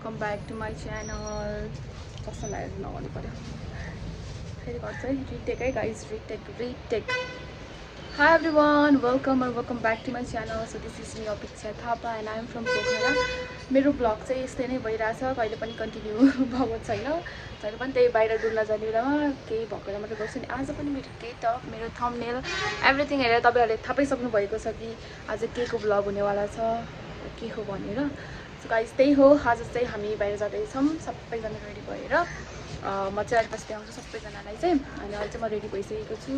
welcome back to my channel. कस्तो लाग्यो नगर्नु पर्यो फेरि गर्छ है रिटेक है guys retake Hi everyone, welcome back to my channel. So this is me Apiksha Thapa and I am from Pokhara. मेरो ब्लग चाहिँ यस्तै नै भइरहेछ कहिले पनि कन्टिन्यू भएको छैन जहिले पनि त्यही बाहिर डुल्न जाने बेलामा केही भएको मात्र गर्छु नि आज पनि मेरो गेटअप मेरो थम्बनेल एभ्रिथिङ हेरेर तपाईहरुले थाहा पाइसक्नु भएको छ कि आज के को ब्लग हुनेवाला छ के हो भनेर सो गाइस त्यही हो आज चाहिँ हामी बाहिर जाँदैछौँ सबैजना रेडी भएर म चाहिँ अहिले बस्दै आउँछु सबैजनालाई चाहिँ अनि अहिले चाहिँ म रेडी भइसकेको छु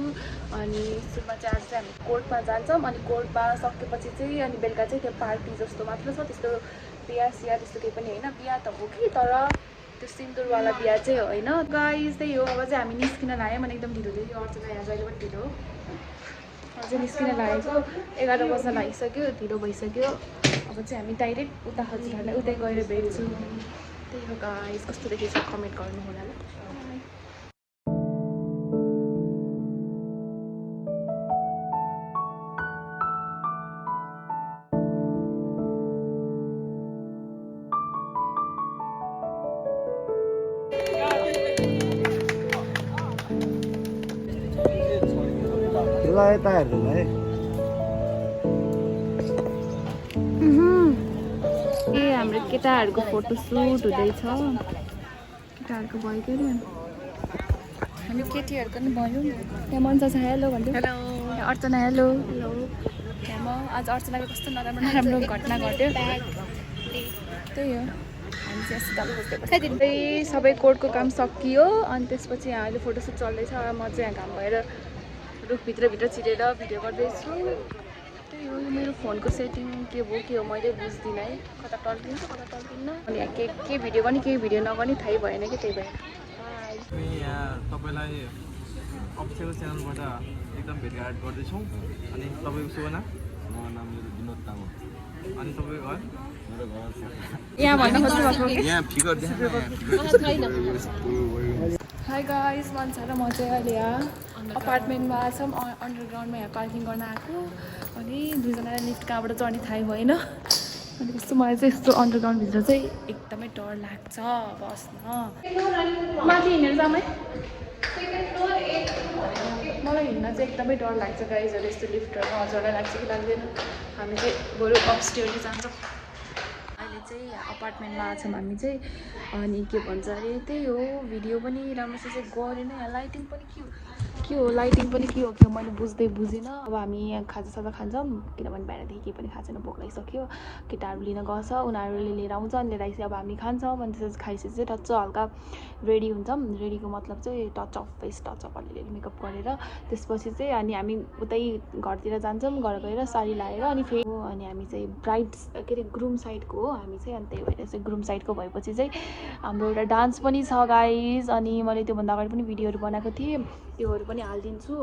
अनि सुरुमा चाहिँ आज चाहिँ हामी कोर्टमा जान्छौँ अनि कोर्टमा सकेपछि चाहिँ अनि बेलुका चाहिँ त्यो पार्टी जस्तो मात्र छ त्यस्तो बिहा सिया त्यस्तो केही पनि होइन बिहा त हो कि तर त्यो सिन्दुरवाला बिहा चाहिँ होइन गाइस त्यही हो अब चाहिँ हामी निस्किन लाग्यौँ अनि एकदम ढिलो ढिलो अर्चना यहाँ जहिले पनि ढिलो अझै निस्किन लागेको 11 बज्न लागिसक्यो ढिलो भइसक्यो अब चाहिँ हामी डाइरेक्ट उता हजुरहरूलाई उतै गएर भेट्छौँ त्यही हो गाइस कस्तो देखिन्छ कमेन्ट गर्नु होला ल हाम्रो केटाहरूको फोटो सुट हुँदैछ केटाहरूको भयो के अरे हामी केटीहरूको नि भयो त्यहाँ मन्सा छ हेलो भन्दै हेलो अर्चना हेलो हेलो त्यहाँ आज अर्चनाको कस्तो नराम्रो घटना घट्यो त्यही हो हामी चाहिँ यस्तो सबै कोर्टको काम सकियो अनि त्यसपछि यहाँ अहिले फोटोसुट चल्दैछ म चाहिँ यहाँ घाम भएर रुखभित्र चिरेर भिडियो गर्दैछु त्यही हो मेरो फोनको सेटिङ के हो मैले बुझ्दिनँ है कता टल्किन्छ कता टल्किन्न अनि यहाँ के भिडियो गर्ने के भिडियो नगर्ने थाहै भएन कि त्यही भएर यहाँ तपाईलाई अफिसियल च्यानलबाट एकदम भेटघाट गर्दैछौँ अनि तपाईँको शुभ नाम म नाम मेरो विनोद तामाङ अनि तपाईँको घर मेरो घर यहाँ भन्न खोज्नु यहाँ फिगर हाई गाइस मान्छे र म चाहिँ अहिले यहाँ अपार्टमेन्टमा छौँ अन्डरग्राउन्डमा यहाँ पार्किङ गर्न आएको अनि दुईजनालाई लिफ्ट कहाँबाट चढ्ने थाहै भएन अनि कस्तो मलाई चाहिँ यस्तो अन्डरग्राउन्डभित्र चाहिँ एकदमै डर लाग्छ बस्न माथि हिँडेर जाऊँ है मलाई हिँड्न चाहिँ एकदमै डर लाग्छ गाइजहरू यस्तो लिफ्टहरू हजुरलाई लाग्छ कि लाग्दैन हामी चाहिँ बरु अपस्टेयरले जान्छौँ अहिले चाहिँ अपार्टमेन्टमा छौँ हामी चाहिँ अनि के भन्छ अरे त्यही हो भिडियो पनि राम्रोसँग चाहिँ गरेन यहाँ लाइटिङ पनि के हो लाइटिङ पनि के हो मैले बुझिनँ अब हामी यहाँ खाजासाजा खान्छौँ किनभने बाहिरदेखि केही पनि खाएको छैन भोक लागिसक्यो केटाहरू लिन गछ उनीहरूले लिएर आउँछ अनि लिएर आइसक्यो अब हामी खान्छौँ अनि त्यसपछि खाइसकेपछि चाहिँ टच्च हल्का रेडी हुन्छौँ रेडीको मतलब चाहिँ touch of face touch of अलिअलि मेकअप गरेर त्यसपछि चाहिँ अनि हामी उतै घरतिर जान्छौँ घर गएर साडी लाएर अनि फेरि अनि हामी चाहिँ ब्राइड के अरे ग्रुम साइडको हो हामी चाहिँ अनि त्यही भएर चाहिँ ग्रुम साइडको भएपछि चाहिँ हाम्रो एउटा डान्स पनि छ गाइज अनि मैले त्योभन्दा अगाडि पनि भिडियोहरू बनाएको थिएँ त्योहरू पनि हालिदिन्छु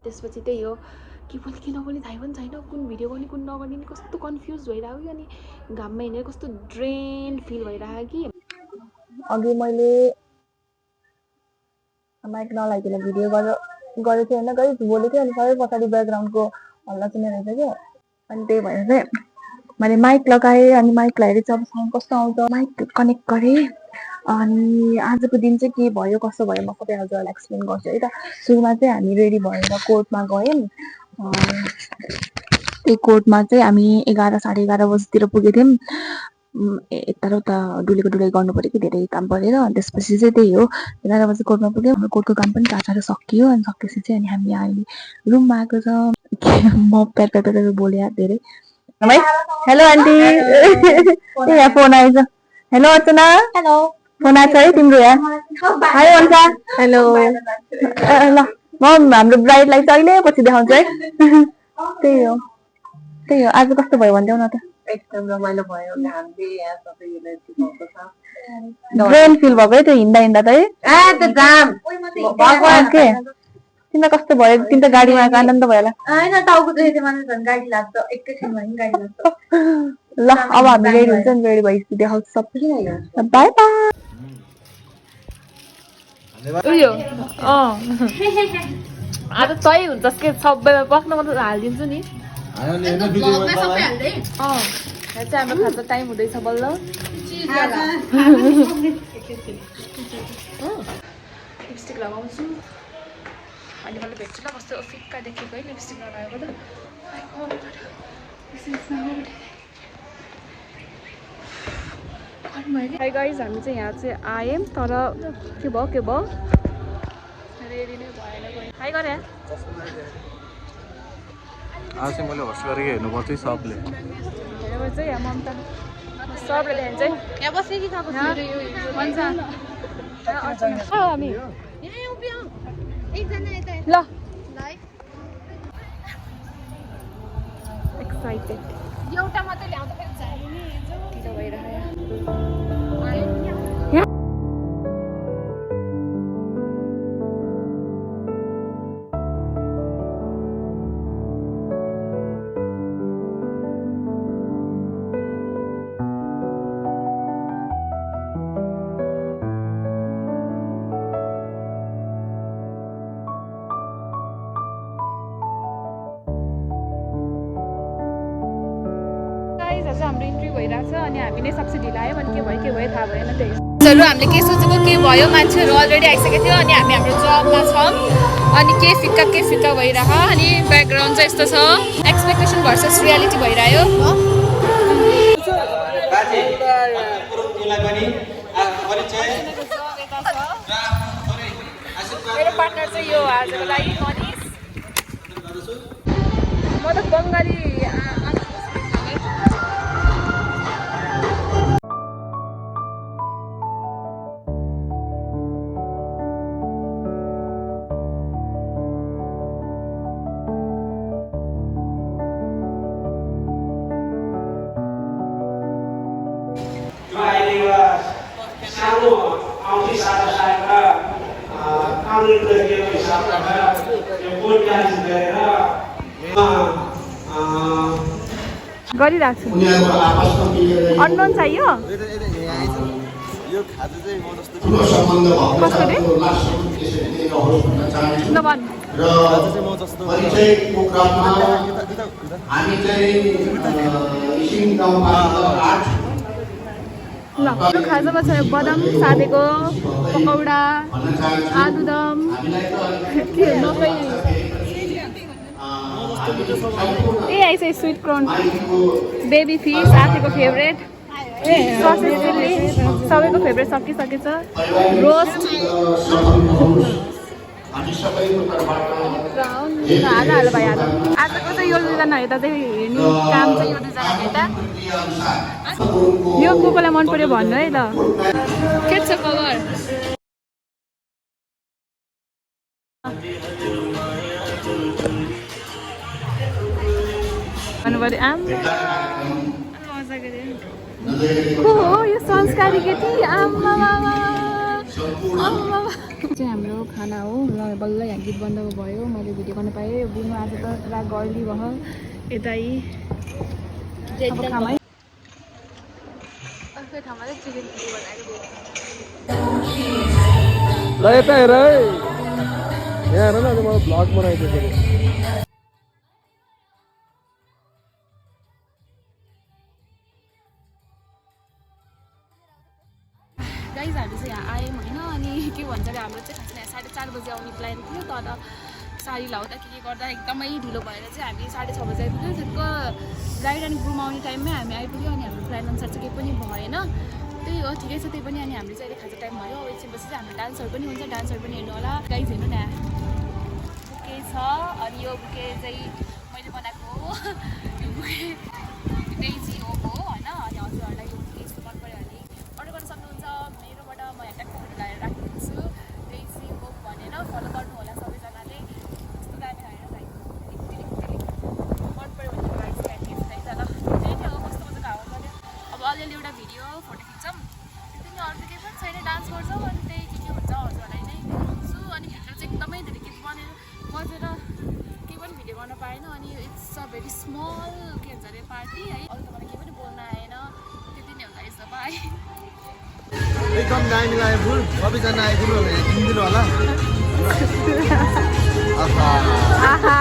त्यसपछि त्यही हो के बोल्ने के नबोल्ने थाहै पनि छैन कुन भिडियो गर्ने कुन नगर्ने नि कस्तो कन्फ्युज भइरहेको अनि घाममा हिँडेर कस्तो ड्रेन फिल भइरहेको कि अघि मैले माइक नलाइकन भिडियो गरेको थिएँ होइन गरी बोलेको थिएँ अनि सबै पछाडि ब्याकग्राउन्डको हल्ला सुनेर रहेछ क्या अनि त्यही भएर चाहिँ मैले माइक लगाएँ अनि माइक लगाएर चाहिँ अब साउन्ड कस्तो आउँछ माइक कनेक्ट गरेँ अनि आजको दिन चाहिँ के भयो कसो भयो म सबै हजुरहरूलाई एक्सप्लेन गर्छु है त सुरुमा चाहिँ हामी रेडी भएर कोर्टमा गयौँ त्यही कोर्टमा चाहिँ हामी 11 साढे 11 बजीतिर पुगेको थियौँ यता उता डुलेको गर्नु पऱ्यो कि धेरै काम परेर अनि त्यसपछि चाहिँ त्यही हो 11 बजी कोर्टमा पुग्यौँ हाम्रो कोर्टको काम पनि टाढा सकियो अनि सकेपछि चाहिँ अनि हामी अहिले रुममा आएको छ म प्यार बोले धेरै हेलो आन्टी यहाँ फोन आएछ हेलो अर्चना हेलो फोन आएको है तिम्रो यहाँ हाई अन्सा हेलो ल म हाम्रो ब्राइडलाई चाहिँ अहिले पछि देखाउँछु है त्यही हो आज कस्तो भयो भनिदेऊ न त एकदम रमाइलो भयो हामीले यहाँ सबैले सिकाएको छ ड्रेन फिल भएको है त्यो हिँड्दा त है त्यो घाम भगवान के तिमीलाई कस्तो भयो तिमी त गाडीमा आएको आनन्द भयो होला हैन टाउको दुखेको मान्छे झन् गाडी लाग्छ एकैछिनमा नि गाडी लाग्छ ल अब हामी रेडी हुन्छ नि रेडी भइसक्यो देखाउँछु सबै बाइ बाइ उयो आज तै हुन्छ के सबैमा पक्न मात्र हालिदिन्छु नि यहाँ चाहिँ हाम्रो खाजा टाइम हुँदैछ बल्ल लिपस्टिक लगाउँछु अनि मैले भेट्छु ल कस्तो फिक्का देखेको है लिपस्टिक लगाएको त हाई गाइज हामी चाहिँ यहाँ चाहिँ आयौँ तर के भयो रेडी नै भएन हाई गरे आज चाहिँ मैले होस्ट गरेको हेर्नुपर्छ है सबले हेर्नुपर्छ है यहाँ ममता सबले देख्छ है यहाँ बस्यो कि खाएको हामी ल एक्साइटेड एउटा मात्रै ल्याउँदाखेरि ढिलो भइरहेको हाम्रो इन्ट्री भइरहेको छ अनि हामी नै सबसे ढिलायौँ अनि के भयो थाहा भएन त्यही हामीले के सोचेको के भयो मान्छेहरू अलरेडी आइसकेको थियो अनि हामी हाम्रो जबमा छौँ अनि के फिक्का भइरह अनि ब्याकग्राउन्ड चाहिँ यस्तो छ एक्सपेक्टेसन भर्सेस रियालिटी भइरह्यो मेरो पार्टनर चाहिँ यो आजको लागि मनिष म त बङ्गाली गरिरहेको छु अननोन चाहियो ल यो खाजामा छ बदाम साधेको पकौडा आलुदम के मकै ए ice sweet corn baby fish साथीको फेभरेट ससेज चिल्ली सबैको फेभरेट सकिसकेछ रोस्ट हाल भइहाल्यो आजको चाहिँ यो दुईजना यता चाहिँ हेर्ने काम चाहिँ यो दुईजना यता यो को कोलाई मन पर्यो भन्नु है ल के छ खबर भन्नुपर्यो को हो यो संस्कारी केटी आमा चाहिँ हाम्रो खाना हो ल बल्ल यहाँ गीत बन्द भयो मैले भिडियो गर्नु पाएँ बुनु आज त पुरा गर्ली भयो यतै खामै अर्कै ठाउँमा चाहिँ चिकन चिल्ली बनाएको ल यता हेर है यहाँ हेर न मैले भ्लग बनाइदिएको गाइज हामी चाहिँ यहाँ आयौँ होइन अनि के भन्छ अरे हाम्रो चाहिँ खासमा 4:30 बजी आउने प्लान थियो तर साडी लाउँदा के गर्दा एकदमै ढिलो भएर चाहिँ हामी 6:30 बजी आइपुग्यो ठिक्क ब्राइड एन्ड ग्रुम आउने टाइममै हामी आइपुग्यो अनि हाम्रो प्लान अनुसार चाहिँ केही पनि भएन त्यही हो ठिकै छ त्यही पनि अनि हामीले चाहिँ अहिले खाजा टाइम भयो एकछिनपछि चाहिँ हाम्रो डान्सहरू पनि हुन्छ डान्सहरू पनि हेर्नु होला गाइज हेर्नु न बुके छ अनि यो बुके चाहिँ मैले बनाएको हो यो बुके डेजी हो होइन अनि हजुरहरूलाई यो बुके यस्तो मन पऱ्यो भने अर्डर गर्न सक्नुहुन्छ मेरोबाट म यहाँ ट्याक्क लगाएर राखिदिन्छु डेजी हो भनेर फलो गर्नु होला सबैजनाले कस्तो दामी होइन भाइ मन पऱ्यो भने प्राइस गिफ्ट है त ल त्यही नै हो कस्तो मजाको हावा पऱ्यो अब अलिअलि एउटा भिडियो फोटो खिच्छौँ त्यति नै अरू केही पनि छैन डान्स गर्छौँ अनि त्यही के हुन्छ हजुरहरूलाई नै देखाउँछु अनि भिडियो चाहिँ एकदमै धेरै गीत बनेर बजेर केही पनि भिडियो गर्न पाएन अनि इट्स अ भेरी स्मल के भन्छ अरे पार्टी है अरू त मलाई केही पनि बोल्न आएन त्यति नै होला यसो बाई एकदम दामी लाग्यो फुल सबैजना आइदिनु भने किनिदिनु होला आहा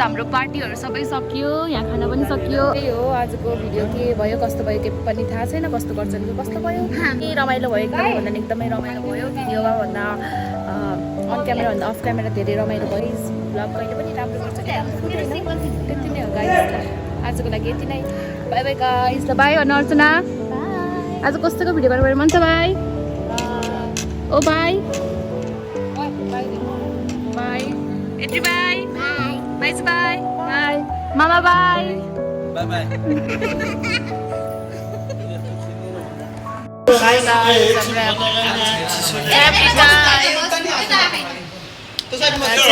हाम्रो पार्टीहरू सबै सकियो, यहाँ खाना पनि सकियो। त्यही हो आजको भिडियो, के भयो कस्तो भयो के पनि थाहा छैन, कस्तो गर्छ कि कस्तो भयो। रमाइलो भयो एकदमै भन्दा एकदमै रमाइलो भयो। भिडियोमा भन्दा अन क्यामेरा भन्दा अफ क्यामेरा धेरै रमाइलो भयो। भ्लग कहिले पनि राम्रो गर्छ त्यति नै हो गाइस। आजको लागि यति नै, बाई बाई गाइस। ल बाई भन्नु अर्चना, आज कस्तोको भिडियो गरेर मन छ बाई? ओ बाई बाई बाई एट्री बाई बाई बाई बाई मामा बाई बाई बाई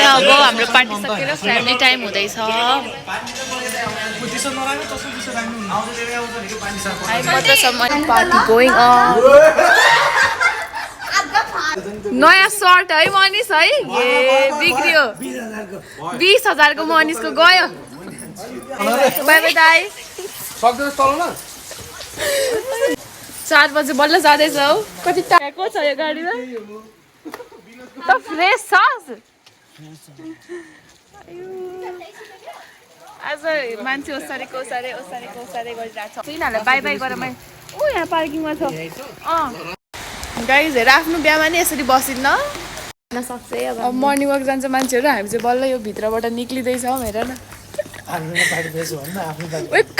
अब हाम्रो पार्टी सकेर फ्यामिली टाइम हुँदैछ पार्टी गोइङ अन नयाँ सर्ट है मनिष है ए बिग्रियो 20,000 को मनिषको गयो बाई बाई दाइ 4 बजे बल्ल जाँदैछौ कति टाको छ यो गाडीमा त फ्रेस छ आज मान्छे ओसारेको ओसारे गरिरहेको छ यिनीहरूलाई बाई बाई गरेर मैले ऊ यहाँ पार्किङमा छ गाइज हेर आफ्नो बिहामा नि यसरी बसिन्न अब मर्निङ वाक जान्छ मान्छेहरू हामी चाहिँ बल्ल यो भित्रबाट निक्लिँदैछौँ हेर न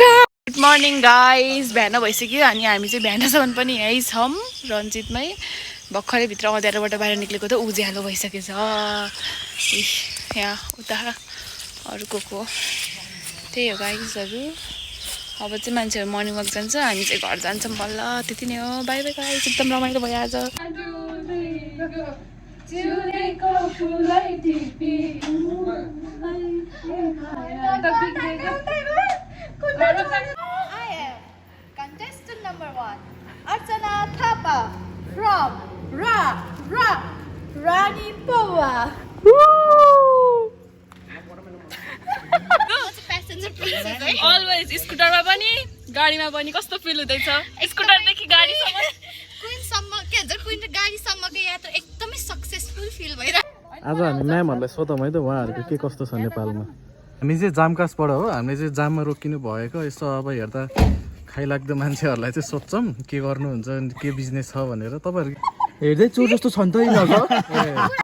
गुड मर्निङ गाइज बिहान भइसक्यो अनि हामी चाहिँ बिहानसम्म पनि यहीँ छौँ रन्जितमै भर्खरै भित्र अँध्यारोबाट बाहिर निक्लेको त उज्यालो भइसकेछ यहाँ उता अरूको त्यही हो गाइजहरू अब चाहिँ मान्छेहरू मर्निङ वाक जान्छ हामी चाहिँ घर जान्छौँ बल्ल त्यति नै हो बाई बाई गाइज एकदम रमाइलो भयो आज Contestant number 1, Archana Thapa from Rani Pawa. Always स्कुटरमा पनि गाडीमा पनि कस्तो फिल हुँदैछ स्कुटरदेखि गाडीसम्म क्विनसम्म के भन्छ क्विन र गाडीसम्मको यात्रा एकदमै सक्सेसफुल फिल भइरहेको आज हामी म्यामहरूलाई सोधौँ है त उहाँहरूको के कस्तो छ नेपालमा हामी चाहिँ जामकासबाट हो हामीले चाहिँ जाममा रोकिनु भएको यसो अब हेर्दा खाइलाग्दो मान्छेहरूलाई चाहिँ सोध्छौँ के गर्नुहुन्छ के बिजनेस छ भनेर तपाईँहरू हेर्दै चोर जस्तो छ नि त